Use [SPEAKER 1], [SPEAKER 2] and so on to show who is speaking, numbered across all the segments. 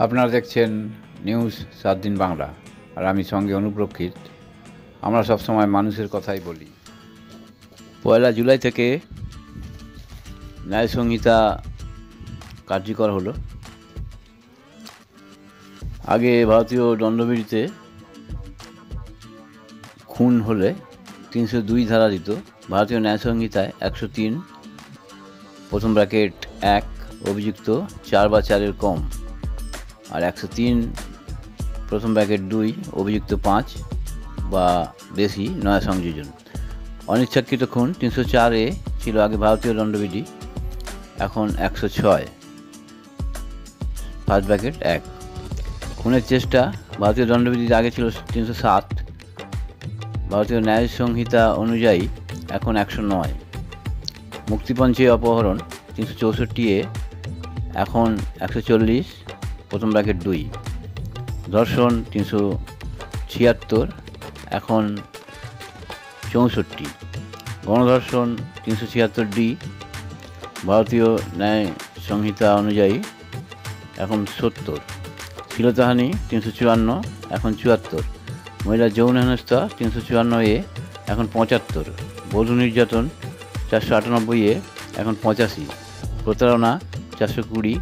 [SPEAKER 1] আপনারা দেখছেন নিউজ 7 দিন বাংলা, আর আমি সঙ্গে অনুপ্রক্ষিত। আমরা সবসময় মানুষের কথাই বলি। 1 জুলাই থেকে ন্যায় সংহিতা কার্যকর হলো। আগে ভারতীয় দণ্ডবিধিতে খুন হলে 302 ধারা দিত। ভারতীয় ন্যায় সংহিতায় 103 প্রথম ব্র্যাকেট 1 অভিযুক্ত 4 বা 4-এর কম, আর 103 প্রথম ব্র্যাকেট 2 অভিযুক্ত 5 বা বেশি নয়া সংযোজন। অনিচ্ছাকৃত খুন 304A ছিল আগে ভারতীয় দণ্ডবিধি, এখন 106 ফার্স্ট ব্র্যাকেট 1। খুনের চেষ্টা ভারতীয় দণ্ডবিধিতে আগে ছিল 307, ভারতীয় ন্যায় সংহিতা অনুযায়ী এখন 109। মুক্তিপঞ্চে অপহরণ 364A এখন 140 প্রথম ব্র্যাকেট 2। ধর্ষণ 376 এখন 64। গণধর্ষণ 376D ভারতীয় ন্যায় সংহিতা অনুযায়ী এখন 70। শ্লীলতাহানি 354 এখন 74। মহিলা যৌন হেনস্থা 354A এখন 75। বধূ নির্যাতন 498A এখন 85। প্রতারণা 420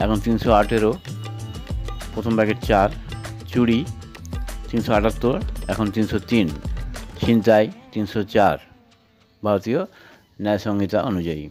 [SPEAKER 1] এখন 318 প্রথম ব্র্যাকেট 4। চুরি 378 এখন 303। ছিনতাই 304 ভারতীয় ন্যায় সংহিতা অনুযায়ী।